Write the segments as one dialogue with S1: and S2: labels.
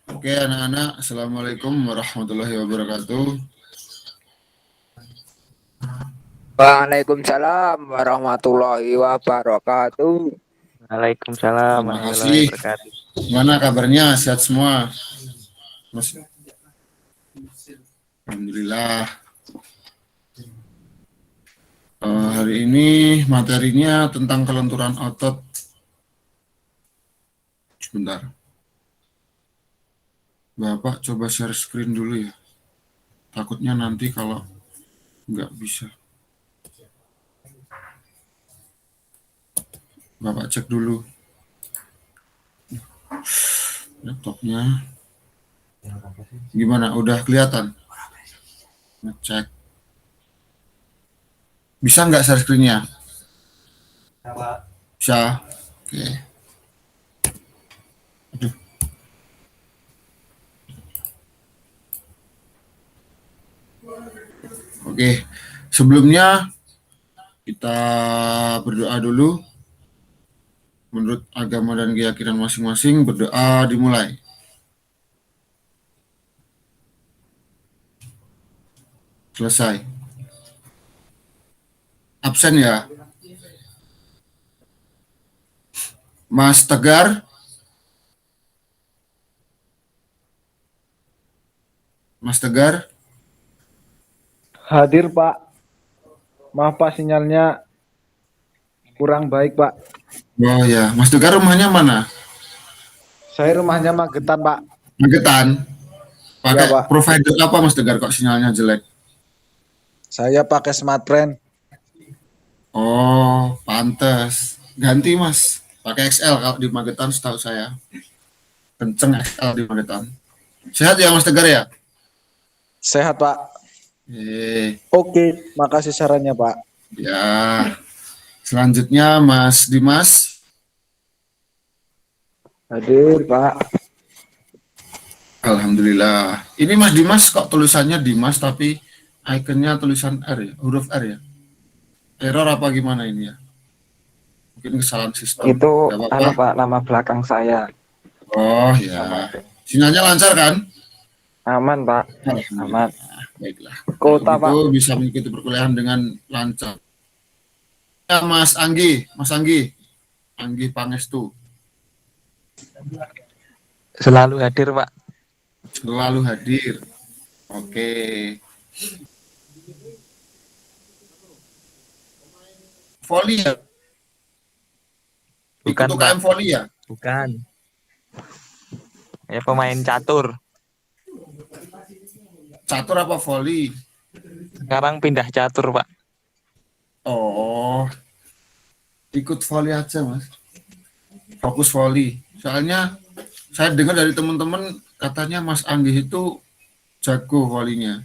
S1: Oke anak-anak, Assalamualaikum warahmatullahi wabarakatuh.
S2: Waalaikumsalam warahmatullahi wabarakatuh.
S3: Waalaikumsalam
S1: Terima
S3: warahmatullahi
S1: kasih.
S3: wabarakatuh.
S1: Gimana kabarnya? Sehat semua? Mas? Alhamdulillah. Hari ini materinya tentang kelenturan otot. Sebentar. Bapak coba share screen dulu ya. Takutnya nanti kalau nggak bisa. Bapak cek dulu laptopnya. Gimana? Udah kelihatan? Ngecek. Bisa nggak share screen-nya? Bisa. Oke. Aduh. Oke. Sebelumnya kita berdoa dulu. Menurut agama dan keyakinan masing-masing, berdoa dimulai. Selesai. Absen ya. Mas Tegar. Mas Tegar.
S4: Hadir Pak. Maaf Pak, sinyalnya kurang baik Pak.
S1: Oh ya, Mas Tegar rumahnya mana?
S4: Saya rumahnya Magetan Pak.
S1: Magetan. Pakai
S4: Ya, Pak.
S1: provider apa Mas Tegar kok sinyalnya jelek?
S4: Saya pakai smartphone.
S1: Oh, pantes. Ganti Mas. Pakai XL kalau di Magetan setahu saya. Kenceng XL di Magetan. Sehat ya Mas Tegar ya?
S4: Sehat Pak. Oke, makasih sarannya Pak.
S1: Ya. Selanjutnya Mas Dimas.
S2: Hadir Pak.
S1: Alhamdulillah. Ini Mas Dimas kok tulisannya Dimas tapi ikonnya tulisan R ya, huruf R ya. Error apa gimana ini ya? Mungkin kesalahan sistem.
S3: Itu
S1: Gak apa-apa.
S3: Pak, nama belakang saya.
S1: Oh ya. Sinyalnya lancar kan?
S3: Aman Pak,
S1: Alhamdulillah.
S3: aman.
S1: Baiklah.
S2: Kota Pak.
S1: Itu bisa mengikuti perkuliahan dengan lancar. Ya, Mas Anggi, Anggi Pangestu.
S3: Selalu hadir Pak.
S1: Selalu hadir. Oke. Voli ya?
S3: Bukan
S1: Ikut
S3: Pak,
S1: UKM voli ya?
S3: bukan. Ya pemain catur.
S1: Catur apa voli?
S3: Sekarang pindah catur Pak.
S1: Oh, ikut voli aja Mas. Fokus voli. Soalnya saya dengar dari teman-teman katanya Mas Anggi itu jago volinya.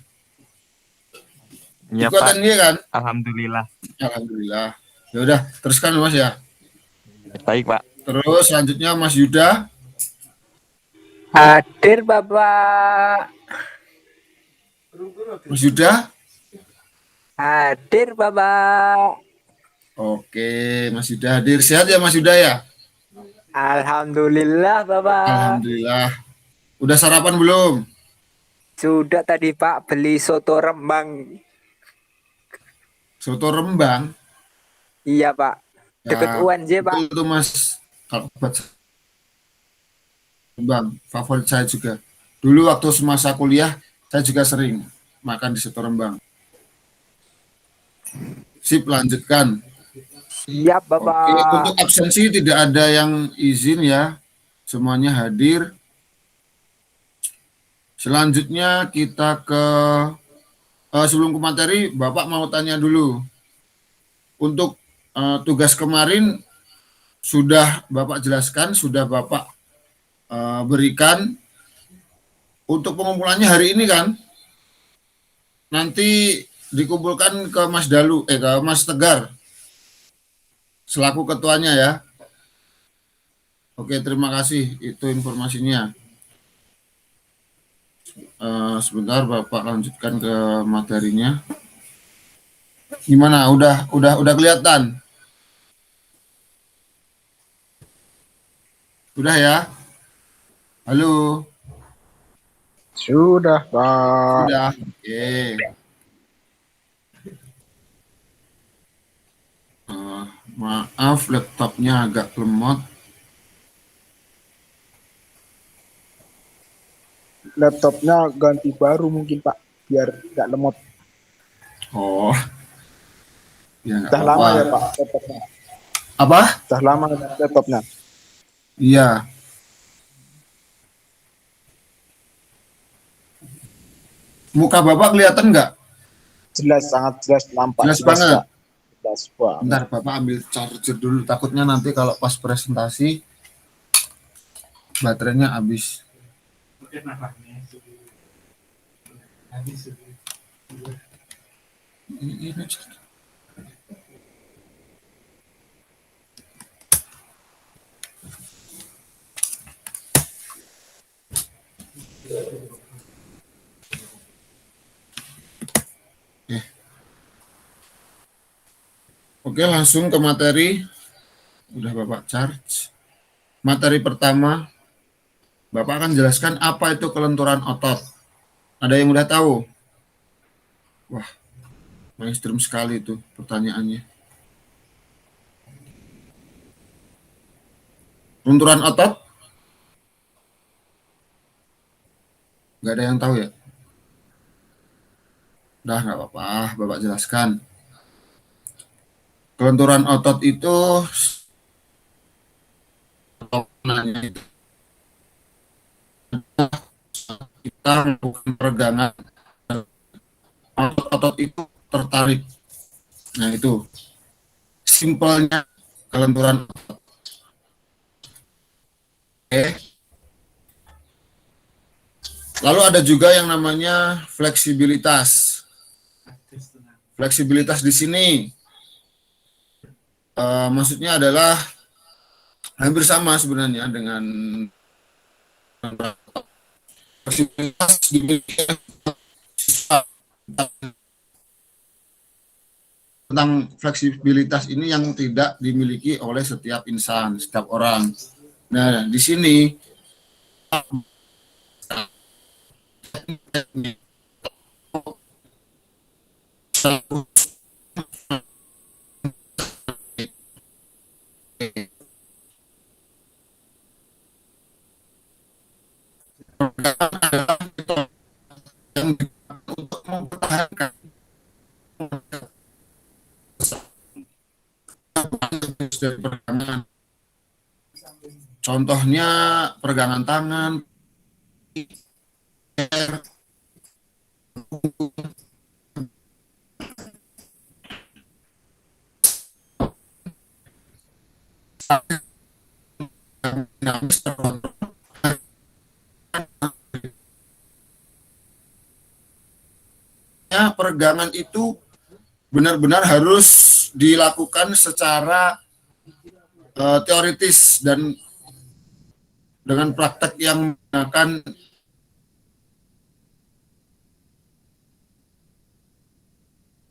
S3: Iya
S1: Ikutan
S3: Pak,
S1: dia kan?
S3: alhamdulillah.
S1: Alhamdulillah. Ya udah, teruskan Mas ya.
S3: Baik Pak.
S1: Terus selanjutnya Mas Yuda.
S2: Hadir Bapak.
S1: Mas Yuda.
S2: Hadir Bapak.
S1: Oke, Mas Yuda hadir. Sehat ya Mas Yuda ya?
S2: Alhamdulillah Bapak.
S1: Alhamdulillah. Udah sarapan belum?
S2: Sudah tadi Pak beli soto Rembang.
S1: Soto Rembang.
S2: Iya Pak. Deket
S1: Ya,
S2: UNJ Pak.
S1: itu Mas. Kalau buat Rembang, favorit saya juga. Dulu waktu semasa kuliah, saya juga sering makan di soto Rembang. Sip, lanjutkan.
S2: Siap Bapak.
S1: Oke, untuk absensi tidak ada yang izin ya. Semuanya hadir. Selanjutnya kita ke sebelum ke materi, Bapak mau tanya dulu. Untuk tugas kemarin sudah Bapak jelaskan, sudah Bapak berikan. Untuk pengumpulannya hari ini kan, nanti dikumpulkan ke Mas Dalu, ke Mas Tegar, selaku ketuanya ya. Oke, terima kasih. Itu informasinya. Sebentar Bapak lanjutkan ke materinya. Gimana? Udah kelihatan? Udah ya? Halo?
S4: Sudah, Pak.
S1: Sudah. Oke. Eh, maaf laptopnya agak lemot.
S4: Laptopnya ganti baru mungkin, Pak, biar nggak lemot.
S1: Oh, ya nggak
S4: Udah
S1: apa-apa.
S4: lama ya, Pak, laptopnya.
S1: Apa?
S4: Udah lama laptopnya.
S1: Iya. Muka Bapak kelihatan nggak?
S4: Jelas, sangat jelas, nampak
S1: Jelas
S4: jelas,
S1: banget.
S4: Pak. Jelas banget.
S1: Bentar, Bapak ambil charger dulu. Takutnya nanti kalau pas presentasi baterainya habis. Ini. Oke, langsung ke materi. Udah Bapak charge. Materi pertama, Bapak akan jelaskan apa itu kelenturan otot. Ada yang udah tahu? Wah, mainstream sekali itu pertanyaannya. Kelenturan otot? Nggak ada yang tahu ya? Udah, nggak apa-apa. Bapak jelaskan. Kelenturan otot itu kita melakukan peregangan, otot itu tertarik. Nah itu simpelnya kelenturan otot. Oke. Lalu ada juga yang namanya fleksibilitas. Fleksibilitas di sini maksudnya adalah hampir sama sebenarnya dengan fleksibilitas dimiliki tentang fleksibilitas ini yang tidak dimiliki oleh setiap insan, setiap orang. Nah, di sini yang untuk mempertahankan pergangan. Contohnya pergangan tangan, peregangan itu benar-benar harus dilakukan secara teoritis dan dengan praktek yang menggunakan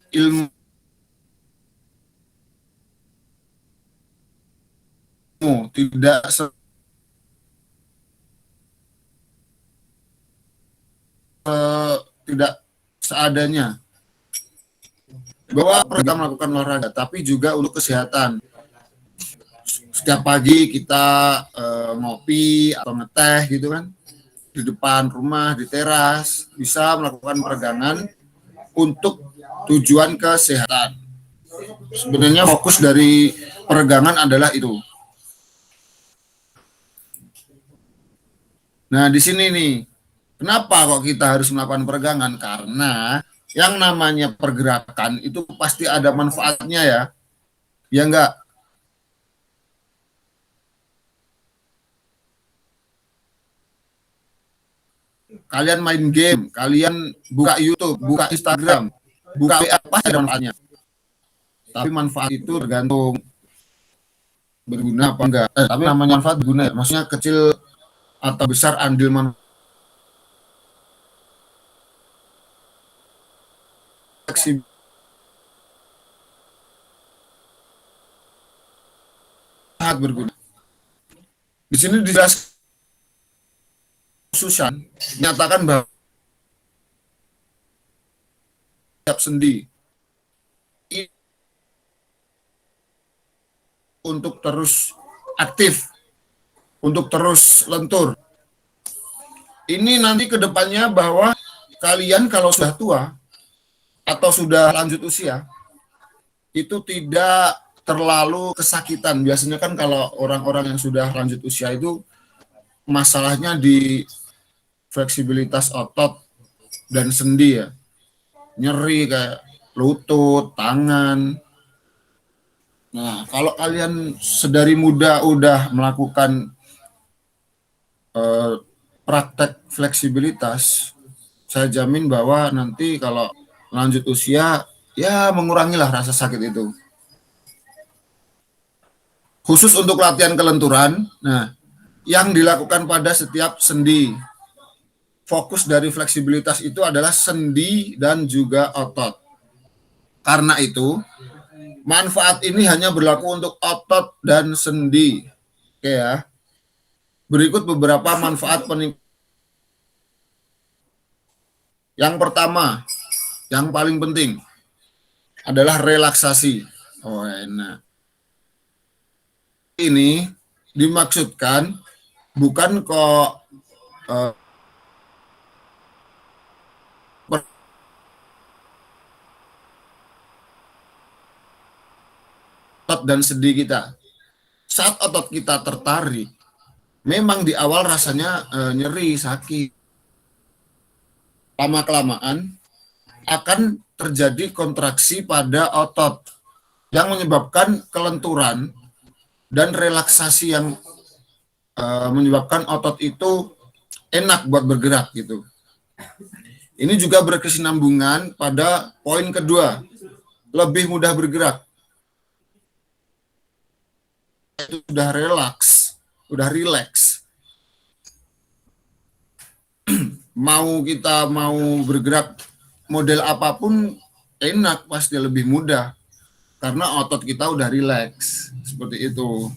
S1: ilmu, tidak tidak seadanya. Bahwa kita melakukan olahraga, tapi juga untuk kesehatan. Setiap pagi kita ngopi atau ngeteh gitu kan, di depan rumah, di teras, bisa melakukan peregangan untuk tujuan kesehatan. Sebenarnya fokus dari peregangan adalah itu. Nah, di sini nih, kenapa kok kita harus melakukan peregangan? Karena yang namanya pergerakan itu pasti ada manfaatnya ya. Ya enggak? Kalian main game, kalian buka YouTube, buka Instagram, buka WA, pasti ada manfaatnya. Tapi manfaat itu tergantung berguna apa enggak. Tapi namanya manfaat berguna, maksudnya kecil atau besar andil manfaat sangat berguna. Di sini dijelaskan khususan menyatakan bahwa setiap sendi untuk terus aktif, untuk terus lentur. Ini nanti ke depannya bahwa kalian kalau sudah tua atau sudah lanjut usia, itu tidak terlalu kesakitan. Biasanya kan kalau orang-orang yang sudah lanjut usia itu masalahnya di fleksibilitas otot dan sendi ya. Nyeri kayak lutut, tangan. Nah, kalau kalian sedari muda udah melakukan praktek fleksibilitas, saya jamin bahwa nanti kalau lanjut usia, ya mengurangilah rasa sakit itu. Khusus untuk latihan kelenturan, nah, yang dilakukan pada setiap sendi. Fokus dari fleksibilitas itu adalah sendi dan juga otot. Karena itu, manfaat ini hanya berlaku untuk otot dan sendi. Oke ya. Berikut beberapa manfaat peningkatan. Yang pertama, yang paling penting adalah relaksasi. Oh, enak. Ini dimaksudkan bukan kok otot dan sendi kita. Saat otot kita tertarik, memang di awal rasanya nyeri, sakit. Lama-kelamaan akan terjadi kontraksi pada otot yang menyebabkan kelenturan dan relaksasi yang menyebabkan otot itu enak buat bergerak gitu. Ini juga berkesinambungan pada poin kedua, lebih mudah bergerak. Itu udah relax. Kita mau bergerak model apapun enak, pasti lebih mudah karena otot kita udah relax seperti itu.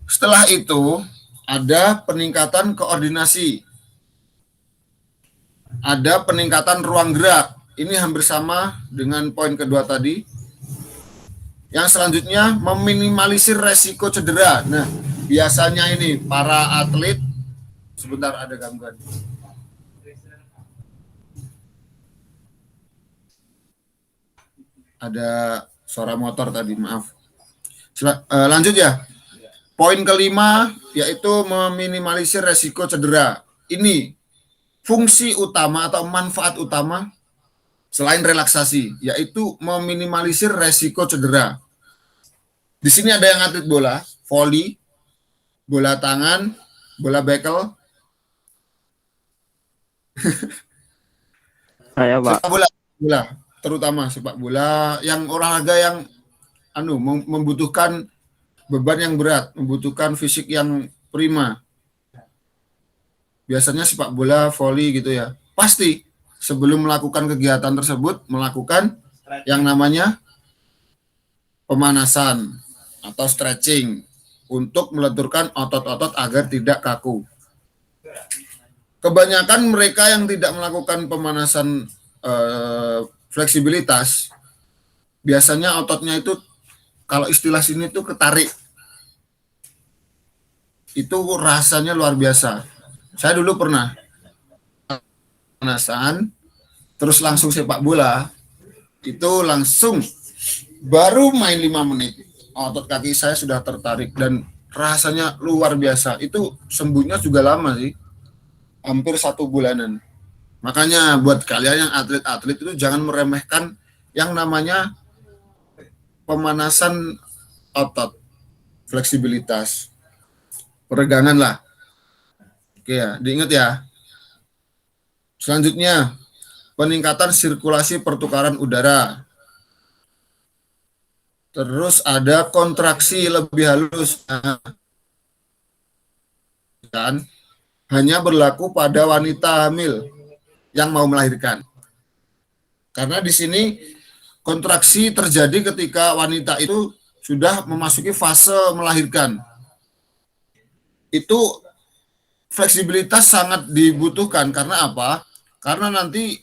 S1: Setelah itu ada peningkatan koordinasi, ada peningkatan ruang gerak. Ini hampir sama dengan poin kedua tadi. Yang selanjutnya meminimalisir resiko cedera. Nah, biasanya ini para atlet, sebentar ada gangguan. Ada suara motor tadi, maaf. Lanjut ya. Poin kelima yaitu meminimalisir resiko cedera. Ini fungsi utama atau manfaat utama selain relaksasi, yaitu meminimalisir resiko cedera. Di sini ada yang atlet bola, voli, bola tangan, bola bekel.
S2: Saya Pak.
S1: Sepak bola, terutama sepak bola yang olahraga yang membutuhkan beban yang berat, membutuhkan fisik yang prima. Biasanya sepak bola, voli gitu ya. Pasti sebelum melakukan kegiatan tersebut melakukan yang namanya pemanasan atau stretching untuk melenturkan otot-otot agar tidak kaku. Kebanyakan mereka yang tidak melakukan pemanasan fleksibilitas, biasanya ototnya itu kalau istilah sini tuh ketarik. Itu rasanya luar biasa. Saya dulu pernah pemanasan, terus langsung sepak bola, itu langsung baru main 5 menit. Otot kaki saya sudah tertarik dan rasanya luar biasa. Itu sembuhnya juga lama sih, hampir 1 bulanan. Makanya buat kalian yang atlet-atlet itu jangan meremehkan yang namanya pemanasan otot, fleksibilitas, peregangan lah. Oke ya, diingat ya. Selanjutnya, peningkatan sirkulasi pertukaran udara. Terus ada kontraksi lebih halus. Nah, kan hanya berlaku pada wanita hamil yang mau melahirkan. Karena di sini kontraksi terjadi ketika wanita itu sudah memasuki fase melahirkan. itu fleksibilitas sangat dibutuhkan. Karena apa? Karena nanti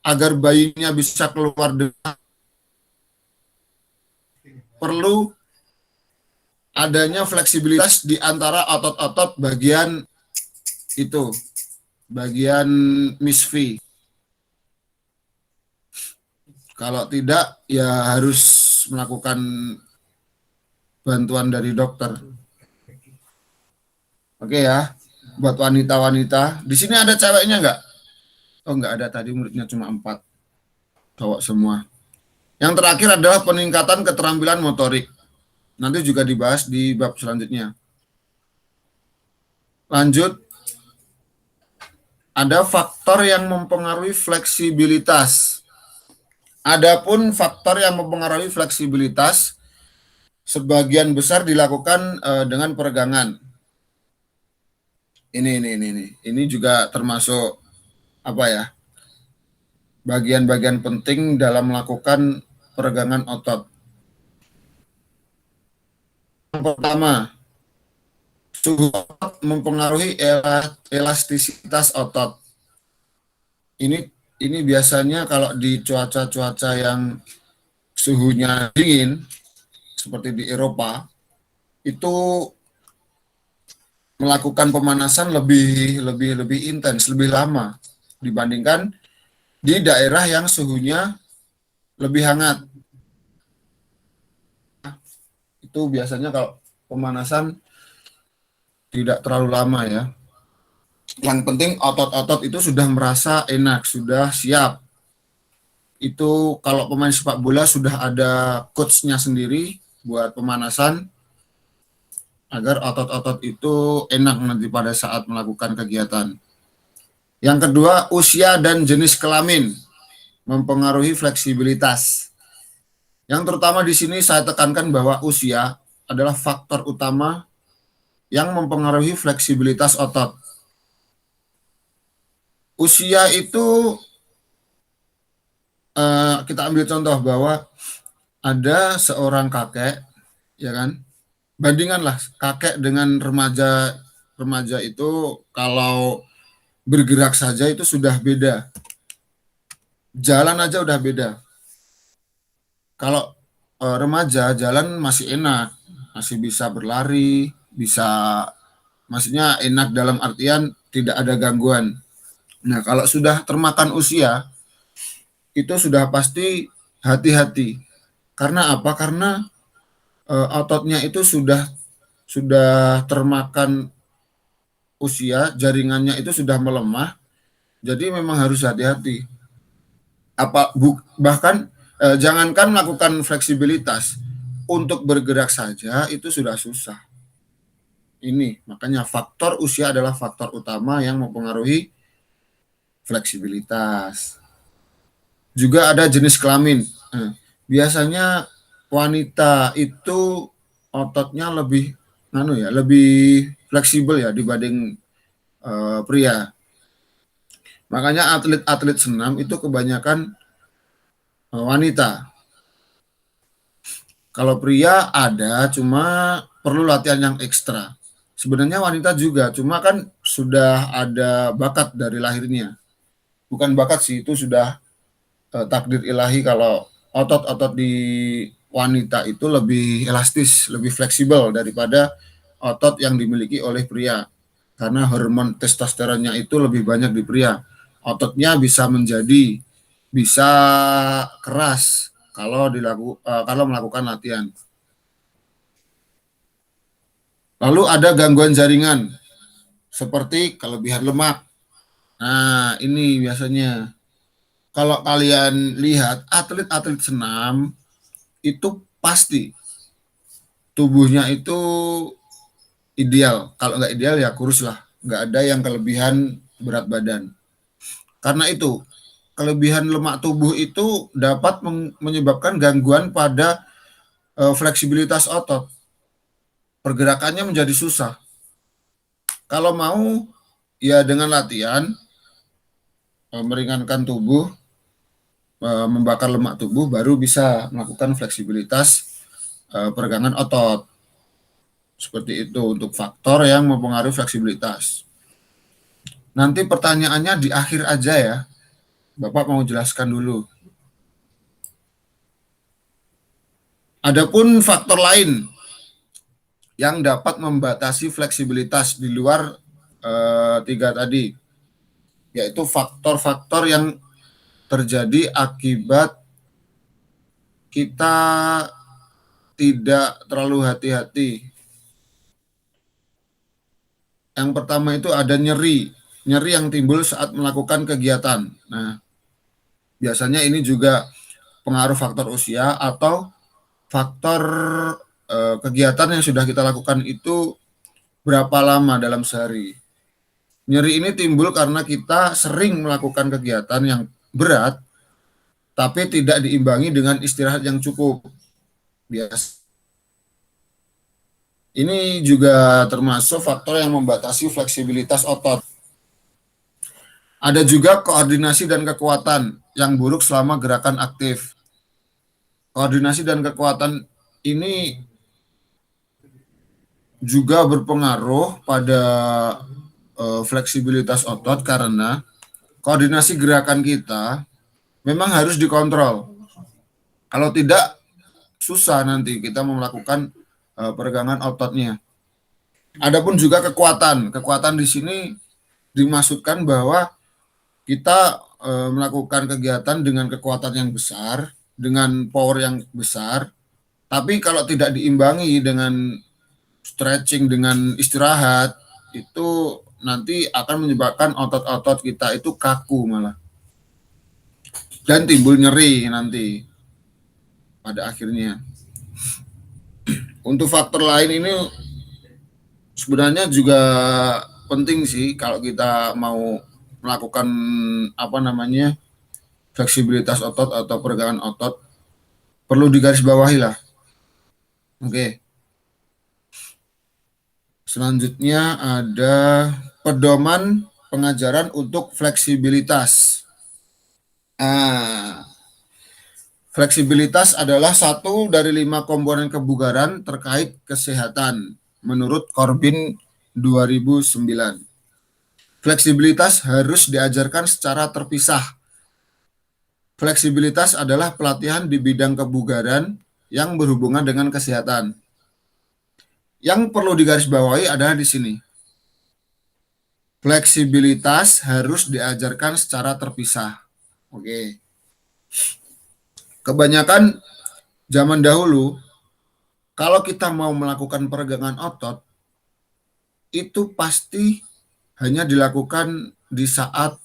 S1: agar bayinya bisa keluar dengan perlu adanya fleksibilitas di antara otot-otot bagian itu, bagian misfi. Kalau tidak, ya harus melakukan bantuan dari dokter. Oke ya, buat wanita-wanita. Di sini ada ceweknya nggak? Oh, nggak ada, tadi muridnya cuma 4. Cowok semua. Yang terakhir adalah peningkatan keterampilan motorik. Nanti juga dibahas di bab selanjutnya. Lanjut. Ada faktor yang mempengaruhi fleksibilitas. Adapun faktor yang mempengaruhi fleksibilitas sebagian besar dilakukan dengan peregangan. Ini juga termasuk apa ya? Bagian-bagian penting dalam melakukan peregangan otot. Yang pertama, suhu otot mempengaruhi elastisitas otot. Ini biasanya kalau di cuaca-cuaca yang suhunya dingin seperti di Eropa, itu melakukan pemanasan lebih intens, lebih lama dibandingkan di daerah yang suhunya lebih hangat. Itu biasanya kalau pemanasan tidak terlalu lama ya. Yang penting otot-otot itu sudah merasa enak, sudah siap. Itu kalau pemain sepak bola sudah ada coachnya sendiri buat pemanasan agar otot-otot itu enak nanti pada saat melakukan kegiatan. Yang kedua, usia dan jenis kelamin mempengaruhi fleksibilitas. Yang terutama di sini saya tekankan bahwa usia adalah faktor utama yang mempengaruhi fleksibilitas otot. Usia itu kita ambil contoh bahwa ada seorang kakek, ya kan? Bandingkanlah kakek dengan remaja. Remaja itu kalau bergerak saja itu sudah beda. Jalan aja udah beda. Kalau remaja jalan masih enak, masih bisa berlari, maksudnya enak dalam artian tidak ada gangguan. Nah, kalau sudah termakan usia, itu sudah pasti hati-hati. Karena apa? Karena ototnya itu sudah termakan usia, jaringannya itu sudah melemah. Jadi memang harus hati-hati. Bahkan jangankan melakukan fleksibilitas, untuk bergerak saja itu sudah susah. Ini makanya faktor usia adalah faktor utama yang mempengaruhi fleksibilitas. Juga ada jenis kelamin. Biasanya wanita itu ototnya lebih lebih fleksibel ya dibanding pria. Makanya atlet-atlet senam itu kebanyakan wanita. Kalau pria ada, cuma perlu latihan yang ekstra. Sebenarnya wanita juga, cuma kan sudah ada bakat dari lahirnya. Bukan bakat sih, itu sudah takdir ilahi kalau otot-otot di wanita itu lebih elastis, lebih fleksibel daripada otot yang dimiliki oleh pria. Karena hormon testosteronnya itu lebih banyak di pria. Ototnya bisa keras kalau melakukan latihan. Lalu ada gangguan jaringan seperti kelebihan lemak. Nah, ini biasanya kalau kalian lihat atlet-atlet senam itu pasti tubuhnya itu ideal. Kalau nggak ideal ya kurus lah. Nggak ada yang kelebihan berat badan. Karena itu kelebihan lemak tubuh itu dapat menyebabkan gangguan pada fleksibilitas otot. Pergerakannya menjadi susah. Kalau mau, ya dengan latihan, meringankan tubuh, membakar lemak tubuh, baru bisa melakukan fleksibilitas peregangan otot. Seperti itu untuk faktor yang mempengaruhi fleksibilitas. Nanti pertanyaannya di akhir aja ya. Bapak mau jelaskan dulu. Adapun faktor lain yang dapat membatasi fleksibilitas di luar tiga tadi, yaitu faktor-faktor yang terjadi akibat kita tidak terlalu hati-hati. Yang pertama itu ada nyeri yang timbul saat melakukan kegiatan. Nah, biasanya ini juga pengaruh faktor usia atau faktor kegiatan yang sudah kita lakukan itu berapa lama dalam sehari. Nyeri ini timbul karena kita sering melakukan kegiatan yang berat, tapi tidak diimbangi dengan istirahat yang cukup. Biasa. Ini juga termasuk faktor yang membatasi fleksibilitas otot. Ada juga koordinasi dan kekuatan yang buruk selama gerakan aktif. Koordinasi dan kekuatan ini juga berpengaruh pada fleksibilitas otot karena koordinasi gerakan kita memang harus dikontrol. Kalau tidak, susah nanti kita melakukan peregangan ototnya. Adapun juga kekuatan. Kekuatan di sini dimaksudkan bahwa kita melakukan kegiatan dengan kekuatan yang besar, dengan power yang besar, tapi kalau tidak diimbangi dengan stretching, dengan istirahat, itu nanti akan menyebabkan otot-otot kita itu kaku malah. Dan timbul nyeri nanti pada akhirnya. Untuk faktor lain ini sebenarnya juga penting sih kalau kita mau melakukan fleksibilitas otot atau peregangan otot, perlu digarisbawahi lah. Oke. Selanjutnya ada pedoman pengajaran untuk fleksibilitas. Fleksibilitas adalah satu dari 5 komponen kebugaran terkait kesehatan menurut Corbin 2009. Fleksibilitas harus diajarkan secara terpisah. Fleksibilitas adalah pelatihan di bidang kebugaran yang berhubungan dengan kesehatan. Yang perlu digarisbawahi adalah di sini. Fleksibilitas harus diajarkan secara terpisah. Oke. Kebanyakan zaman dahulu, kalau kita mau melakukan peregangan otot, itu pasti hanya dilakukan di saat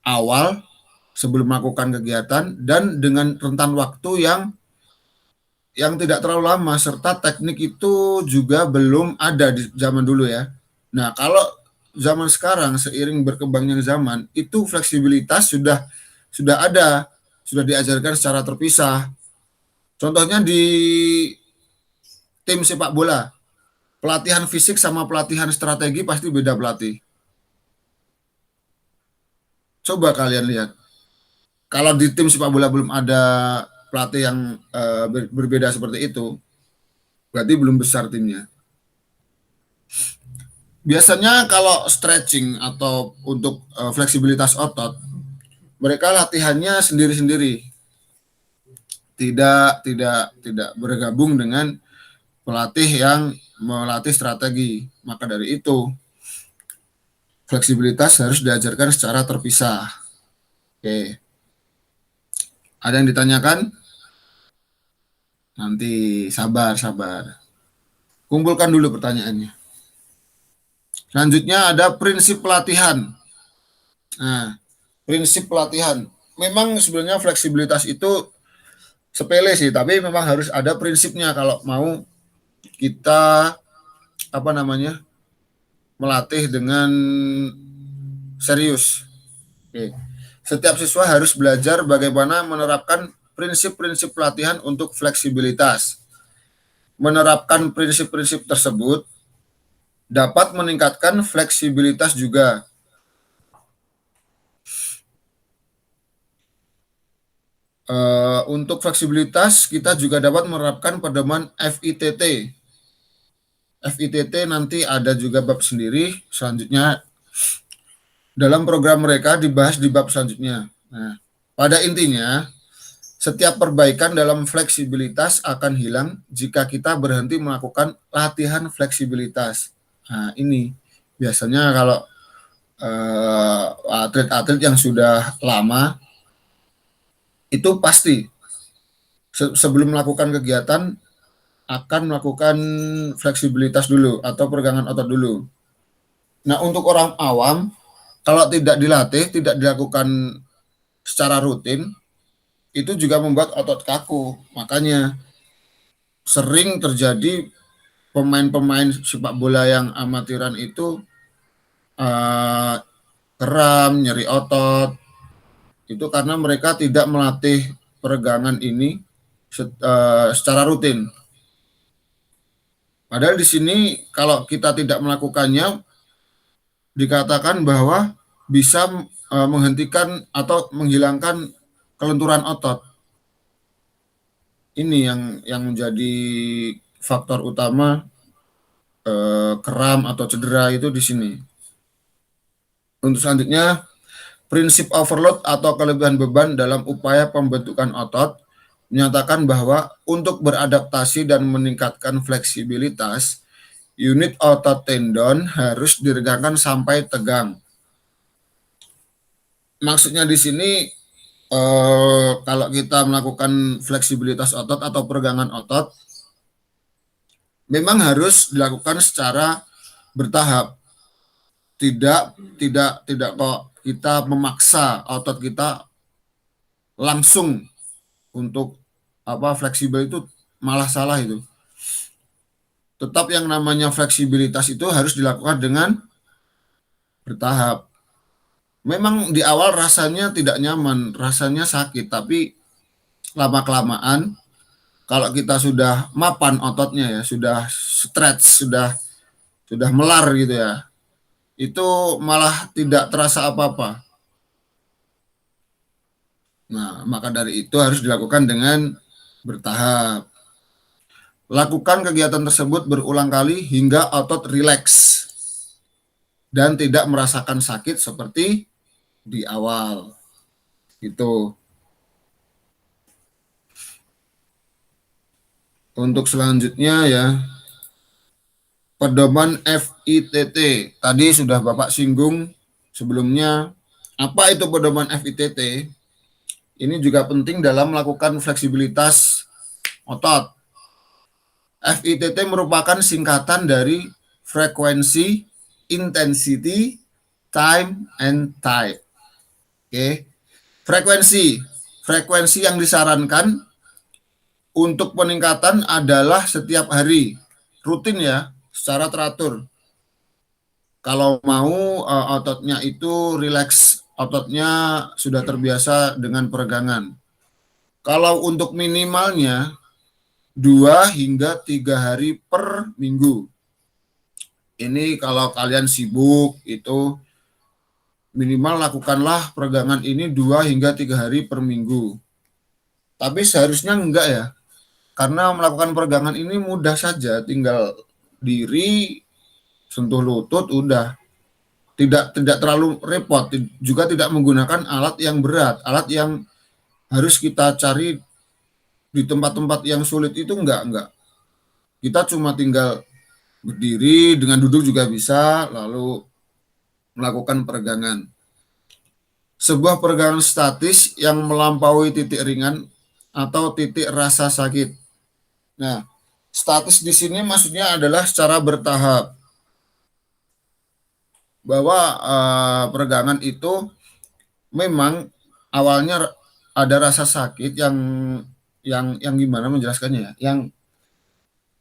S1: awal sebelum melakukan kegiatan dan dengan rentan waktu yang tidak terlalu lama, serta teknik itu juga belum ada di zaman dulu ya. Nah, kalau zaman sekarang seiring berkembangnya zaman, itu fleksibilitas sudah ada, sudah diajarkan secara terpisah. Contohnya di tim sepak bola, pelatihan fisik sama pelatihan strategi pasti beda pelatih. Coba kalian lihat, kalau di tim sepak bola belum ada pelatih yang berbeda seperti itu, berarti belum besar timnya. Biasanya kalau stretching atau untuk fleksibilitas otot, mereka latihannya sendiri-sendiri, tidak bergabung dengan pelatih yang melatih strategi. Maka dari itu, fleksibilitas harus diajarkan secara terpisah. Oke. Ada yang ditanyakan? Nanti sabar. Kumpulkan dulu pertanyaannya. Selanjutnya ada prinsip pelatihan. Nah, prinsip pelatihan. Memang sebenarnya fleksibilitas itu sepele sih, tapi memang harus ada prinsipnya kalau mau kita melatih dengan serius. Oke. Setiap siswa harus belajar bagaimana menerapkan prinsip-prinsip pelatihan untuk fleksibilitas. Menerapkan prinsip-prinsip tersebut dapat meningkatkan fleksibilitas juga. Untuk fleksibilitas kita juga dapat menerapkan pedoman FITT. FITT nanti ada juga bab sendiri, selanjutnya dalam program mereka dibahas di bab selanjutnya. Nah, pada intinya, setiap perbaikan dalam fleksibilitas akan hilang jika kita berhenti melakukan latihan fleksibilitas. Nah, ini biasanya kalau atlet-atlet yang sudah lama itu pasti sebelum melakukan kegiatan akan melakukan fleksibilitas dulu atau peregangan otot dulu. Nah, untuk orang awam kalau tidak dilatih, tidak dilakukan secara rutin, itu juga membuat otot kaku. Makanya sering terjadi pemain-pemain sepak bola yang amatiran itu kram, nyeri otot. Itu karena mereka tidak melatih peregangan ini secara rutin. Padahal di sini kalau kita tidak melakukannya, dikatakan bahwa bisa menghentikan atau menghilangkan kelenturan otot. Ini yang menjadi faktor utama kram atau cedera itu di sini. Untuk selanjutnya, prinsip overload atau kelebihan beban dalam upaya pembentukan otot menyatakan bahwa untuk beradaptasi dan meningkatkan fleksibilitas, unit otot tendon harus diregangkan sampai tegang. Maksudnya di sini kalau kita melakukan fleksibilitas otot atau peregangan otot, memang harus dilakukan secara bertahap. Tidak kok kita memaksa otot kita langsung untuk fleksibel, itu malah salah itu. Tetap yang namanya fleksibilitas itu harus dilakukan dengan bertahap. Memang di awal rasanya tidak nyaman, rasanya sakit, tapi lama-kelamaan kalau kita sudah mapan ototnya ya, sudah stretch, sudah melar gitu ya, itu malah tidak terasa apa-apa. Nah, maka dari itu harus dilakukan dengan bertahap. Lakukan kegiatan tersebut berulang kali hingga otot rileks dan tidak merasakan sakit seperti di awal. Itu. Untuk selanjutnya ya, pedoman FITT. Tadi sudah Bapak singgung sebelumnya. Apa itu pedoman FITT? Ini juga penting dalam melakukan fleksibilitas otot. FITT merupakan singkatan dari frekuensi, intensity, time, and type. Oke. Frekuensi yang disarankan untuk peningkatan adalah setiap hari, rutin ya, secara teratur. Kalau mau ototnya itu rileks, ototnya sudah terbiasa dengan peregangan. Kalau untuk minimalnya 2 hingga 3 hari per minggu. Ini kalau kalian sibuk itu minimal lakukanlah peregangan ini 2 hingga 3 hari per minggu. Tapi seharusnya enggak ya. Karena melakukan peregangan ini mudah saja, tinggal diri, sentuh lutut, udah. Tidak terlalu repot, juga tidak menggunakan alat yang berat, alat yang harus kita cari di tempat-tempat yang sulit itu enggak. Kita cuma tinggal berdiri, dengan duduk juga bisa, lalu melakukan peregangan. Sebuah peregangan statis yang melampaui titik ringan atau titik rasa sakit. Nah, statis di sini maksudnya adalah secara bertahap. Bahwa peregangan itu memang awalnya ada rasa sakit yang gimana menjelaskannya ya,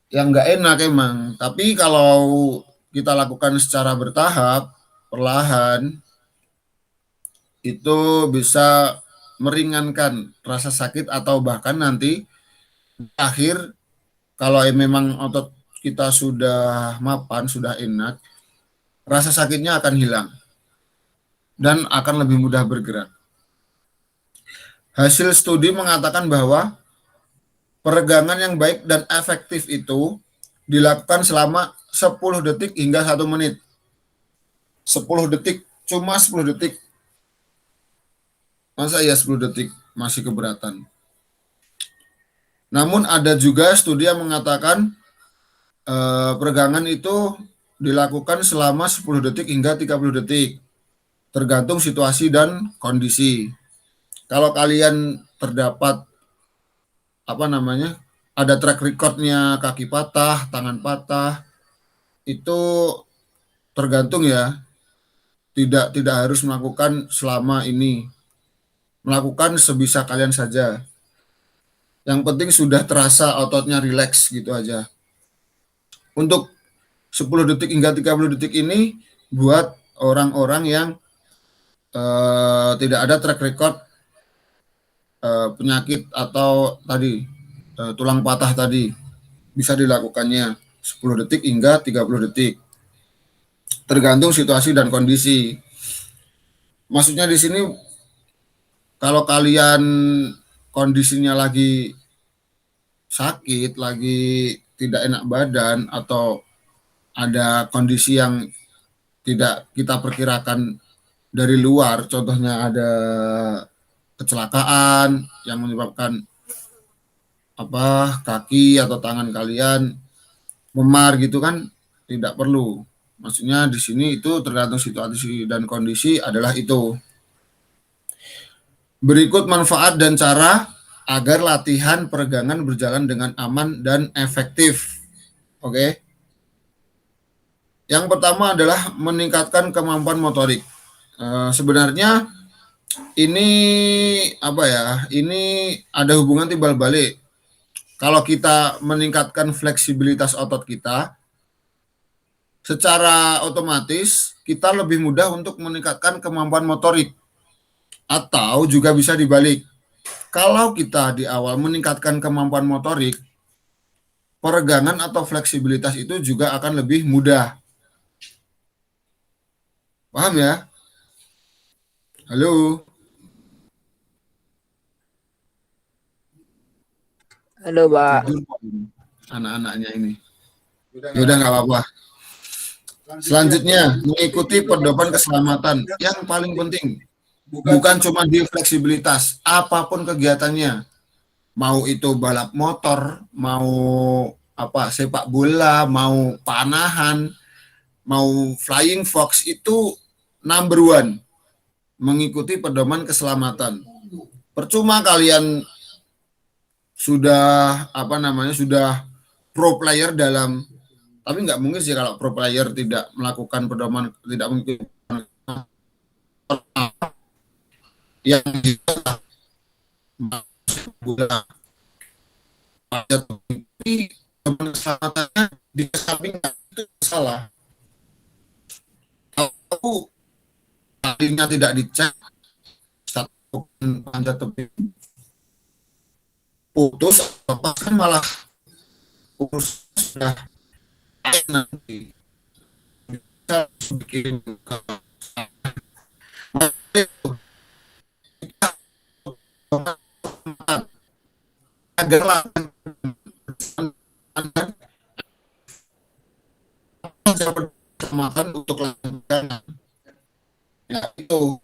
S1: yang nggak enak emang. Tapi kalau kita lakukan secara bertahap, perlahan, itu bisa meringankan rasa sakit atau bahkan nanti akhir kalau memang otot kita sudah mapan, sudah enak, rasa sakitnya akan hilang dan akan lebih mudah bergerak. Hasil studi mengatakan bahwa peregangan yang baik dan efektif itu dilakukan selama 10 detik hingga 1 menit. 10 detik, cuma 10 detik. Masa ya 10 detik masih keberatan. Namun ada juga studi yang mengatakan peregangan itu dilakukan selama 10 detik hingga 30 detik. Tergantung situasi dan kondisi. Kalau kalian terdapat ada track recordnya kaki patah, tangan patah, itu tergantung ya. Tidak harus melakukan selama ini. Melakukan sebisa kalian saja. Yang penting sudah terasa ototnya rileks gitu aja. Untuk 10 detik hingga 30 detik ini buat orang-orang yang tidak ada track record penyakit atau tadi tulang patah tadi, bisa dilakukannya 10 detik hingga 30 detik. Tergantung situasi dan kondisi. Maksudnya di sini kalau kalian kondisinya lagi sakit, lagi tidak enak badan, atau ada kondisi yang tidak kita perkirakan dari luar, contohnya ada kecelakaan yang menyebabkan kaki atau tangan kalian memar gitu kan, tidak perlu. Maksudnya di sini itu tergantung situasi dan kondisi adalah itu. Berikut manfaat dan cara agar latihan peregangan berjalan dengan aman dan efektif. Oke. Yang pertama adalah meningkatkan kemampuan motorik. Sebenarnya ini Ini ada hubungan timbal balik. Kalau kita meningkatkan fleksibilitas otot kita, secara otomatis kita lebih mudah untuk meningkatkan kemampuan motorik. Atau juga bisa dibalik. Kalau kita di awal meningkatkan kemampuan motorik, peregangan atau fleksibilitas itu juga akan lebih mudah. Paham ya? Halo?
S2: Halo, Pak.
S1: Tidur kok ini anak-anaknya ini. Yaudah nggak apa-apa. Selanjutnya, mengikuti pedoman keselamatan. Yang paling penting, bukan cuma di fleksibilitas, apapun kegiatannya. Mau itu balap motor, mau sepak bola, mau panahan, mau flying fox, itu number one. Mengikuti pedoman keselamatan. Percuma kalian sudah sudah pro player dalam, tapi nggak mungkin sih kalau pro player tidak melakukan pedoman, tidak mengikuti yang bola tapi keselamatannya di samping itu salah. Kalau tadinya tidak dicek, satu panjat tebing putus, kan malah urus sudah nanti bisa bikin agar makan untuk langganan. Ya itu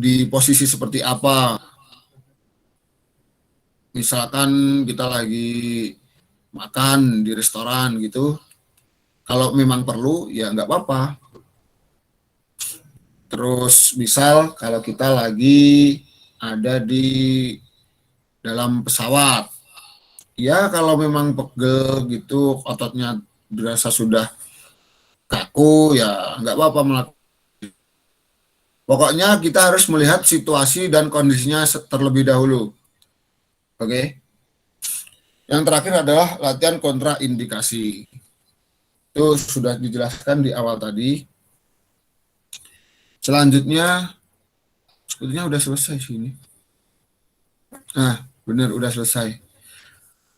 S1: di posisi seperti apa. Misalkan kita lagi makan di restoran gitu, kalau memang perlu ya nggak apa-apa. Terus misal kalau kita lagi ada di dalam pesawat, ya kalau memang pegel gitu, ototnya berasa sudah kaku, ya nggak apa-apa melakukan. Pokoknya kita harus melihat situasi dan kondisinya terlebih dahulu. Oke. Yang terakhir adalah latihan kontraindikasi. Itu sudah dijelaskan di awal tadi. Selanjutnya, sebetulnya udah selesai sih ini. Nah, benar udah selesai.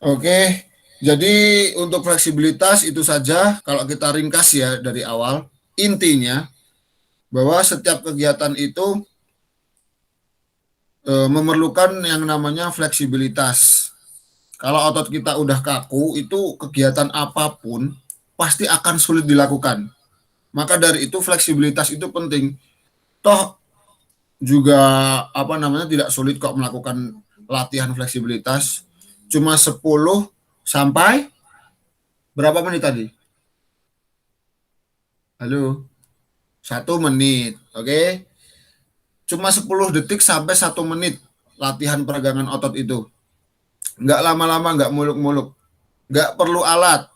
S1: Oke, jadi untuk fleksibilitas itu saja. Kalau kita ringkas ya dari awal, intinya bahwa setiap kegiatan itu memerlukan yang namanya fleksibilitas. Kalau otot kita udah kaku, itu kegiatan apapun pasti akan sulit dilakukan. Maka dari itu fleksibilitas itu penting. Toh juga apa namanya tidak sulit kok melakukan latihan fleksibilitas. Cuma 10 sampai berapa menit tadi? Halo. 1 menit, oke? Cuma 10 detik sampai 1 menit latihan peregangan otot itu. Nggak lama-lama, nggak muluk-muluk. Nggak perlu alat,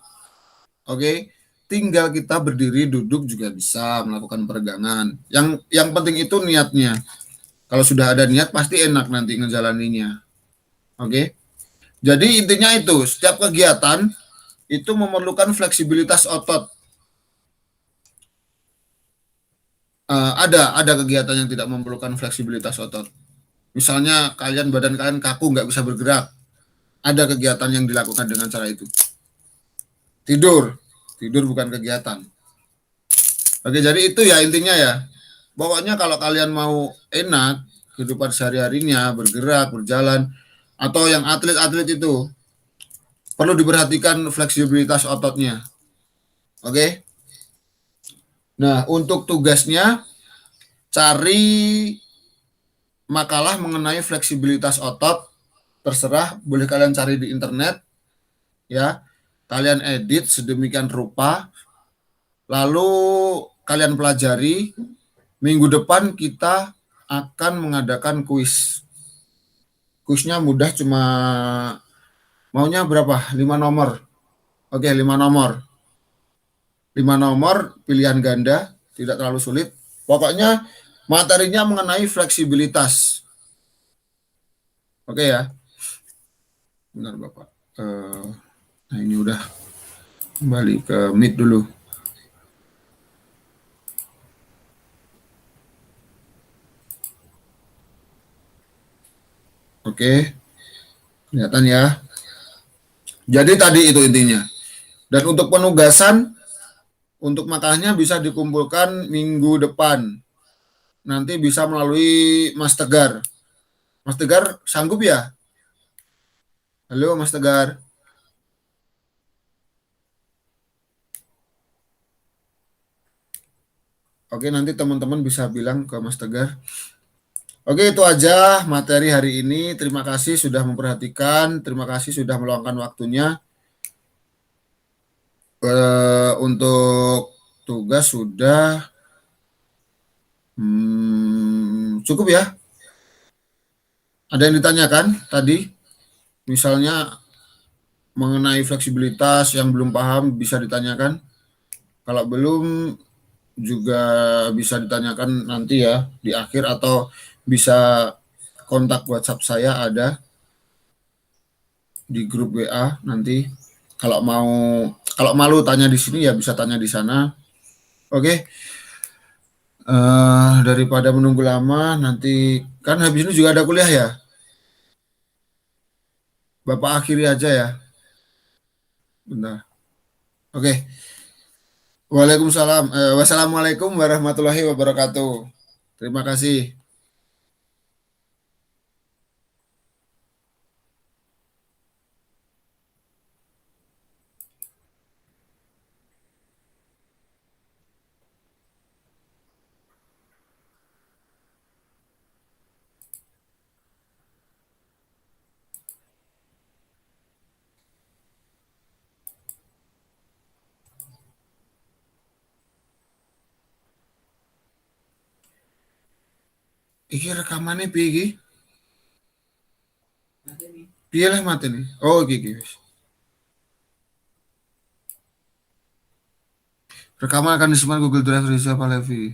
S1: oke? Tinggal kita berdiri, duduk juga bisa melakukan peregangan. Yang penting itu niatnya. Kalau sudah ada niat, pasti enak nanti ngejalaninya. Oke? Jadi intinya itu, setiap kegiatan itu memerlukan fleksibilitas otot. Ada kegiatan yang tidak memerlukan fleksibilitas otot. Misalnya badan kalian kaku, nggak bisa bergerak. Ada kegiatan yang dilakukan dengan cara itu. Tidur bukan kegiatan. Oke, jadi itu ya intinya ya. Pokoknya kalau kalian mau enak kehidupan sehari-harinya, bergerak, berjalan, atau yang atlet-atlet itu perlu diperhatikan fleksibilitas ototnya. Oke? Nah, untuk tugasnya cari makalah mengenai fleksibilitas otot, terserah, boleh kalian cari di internet, ya. Kalian edit sedemikian rupa, lalu kalian pelajari. Minggu depan kita akan mengadakan kuis. Kuisnya mudah, cuma maunya berapa? 5 nomor. Oke, 5 nomor. 5 nomor, pilihan ganda, tidak terlalu sulit. Pokoknya materinya mengenai fleksibilitas. Oke ya. Benar Bapak. Nah ini udah kembali ke Meet dulu. Oke. Kelihatan ya. Jadi tadi itu intinya. Dan untuk penugasan, untuk makalahnya bisa dikumpulkan minggu depan. Nanti bisa melalui Mas Tegar. Mas Tegar sanggup ya? Halo Mas Tegar. Oke, nanti teman-teman bisa bilang ke Mas Tegar. Oke, itu aja materi hari ini. Terima kasih sudah memperhatikan. Terima kasih sudah meluangkan waktunya. Untuk tugas sudah cukup ya. Ada yang ditanyakan tadi? Misalnya mengenai fleksibilitas yang belum paham bisa ditanyakan. Kalau belum juga bisa ditanyakan nanti ya di akhir, atau bisa kontak WhatsApp saya ada di grup WA nanti. Kalau malu tanya di sini ya bisa tanya di sana. Oke. Daripada menunggu lama, nanti kan habis ini juga ada kuliah ya. Bapak akhiri aja ya. Bentar. Oke. Waalaikumsalam. Wassalamualaikum warahmatullahi wabarakatuh. Terima kasih. Iki rekamannya piye iki? Piye lah mati nih. Oh iki wis. Rekaman akan disimpan Google Drive Rizal Palevi.